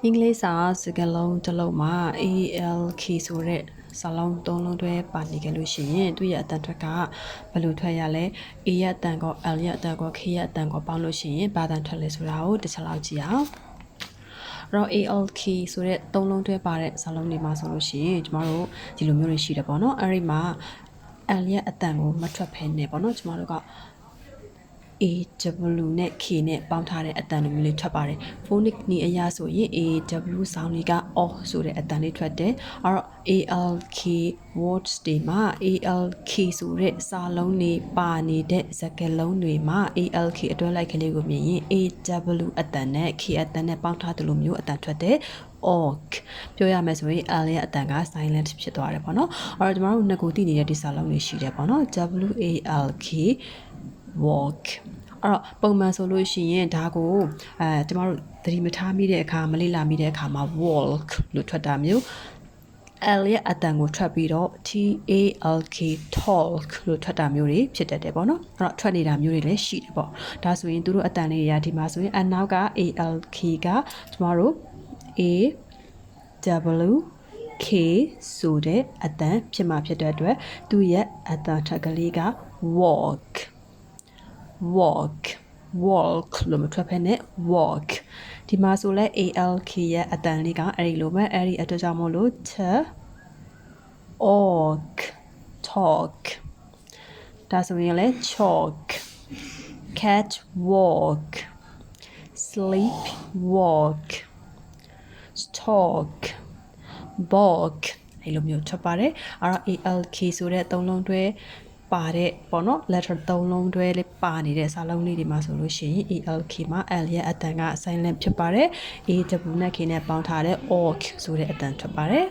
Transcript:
အင်္ဂလိပ်စာစကားလုံးတစ်လုံးမှာ ALK ဆိုတဲ့စာလုံးသုံးလုံးတွဲပါနေကြလို့ရှိရင်သူ့ရဲ့အတန်ထွက်ကဘယ်လိုထွက်ရလဲ A ရဲ့အတန်ကော L ရဲ့အတန်ကော K ရဲ့အတန်ကောပေါင်းလို့ရှိရင်ဘာတန်ထွက်လဲဆိုတာကိုတစ်ချက်လောက်ကြည့်အောင်တော့ ALK ဆိုတဲ့သုံးလုံးတွဲပါတဲ့စာလုံးတွေမှာဆိုလို့ရှိရင်ကျမတို့ဒီလိုမျိုးတွေရှိတယ်ပေါ့နော်အဲ့ဒီမှာ L ရဲ့အတန်ကိုမထွက်ဖဲနဲ့ပေါ့နော်ကျမတို့ကAW နဲ့ K နဲ့ပေါင်းထားတဲ့အတန်လိုမျိုးလေးထွက်ပါတယ် phonic နည်းအရဆိုရင် AW ဆောင်းလေးက O ဆိုတဲ့အတန်လေးထွက်တယ်အဲ့တော့ ALK words တွေမှာ ALK ဆိုတဲ့စာလုံးတွေပါနေတဲ့စကားလုံးတွေမှာ ALK အတွဲလိုက်ကလေးကိုမြင်ရင် AW အတန်နဲ့ K အတန်နဲ့ပေါင်းထားသလိုမျိုးအတန်ထွက်တယ်ok ပြောရမယ်ဆိုရင် L ရဲ့အတန်က silent ဖြစ်သွားတယ်ပေါ့နော်အဲ့တော့ကျွန်တော်တို့နှစ်ကိုသိနေတဲ့ဒီစာလုံးတွေရှိတယ်ပေါ့နော် WALK walk အဲ့တော့ပုံမှန်ဆိုလို့ရှိရင်ဒါကိုကျမတို့သတိမထားမိတဲ့အခါမလေ့လာမိတဲ့အခါမှာ walk လို့ထွက်တာမျိုး L ရဲ့အတန်ကိုထွက်ပြီးတော့ TALK talk လို့ထွက်တာမျိုးတွေဖြစ်တတ်တယ်ပေါ့နော်အဲ့တော့ထွက်နေတာမျိုးတွေလည်းရှိတယ်ပေါ့ဒါဆိုရင်သူတို့အတန်လေးတွေကဒီမှာဆိုရင်အနောက်က ALK ကကျမတို့ AW K ဆိုတဲ့အတန်ဖြစ်မှာဖြစ်တဲ့အတွက်သူ့ရဲ့အတန်ထက်ကလေးက walk walk လို့မထွက်ဖက်နဲ့ walk ဒီမှာဆိုလဲ ALK ရဲ့အတန်လေးကအဲ့ဒီလိုပဲအဲ့ဒီအတွက်ကြောင့်မို့လို့ talk ဒါဆိုရင်လဲ chalk cat walk sleep walk stalk balk အဲ့လိုမျိုးထွက်ပါတယ်အဲ့တော့ ALK ဆိုတဲ့သုံးလုံးတွဲပါတဲ့ပေါ့နော် letter သုံးလုံးတွဲလေးပါနေတဲ့စာလုံးလေးတွေမှာဆိုလို့ရှိရင် ALK မှာ L ရဲ့အတန်က silent ဖြစ်ပါတယ် AW နဲ့ K နဲ့ပေါင်းထားတဲ့ orc ဆိုတဲ့အတန်ထွက်ပါတယ်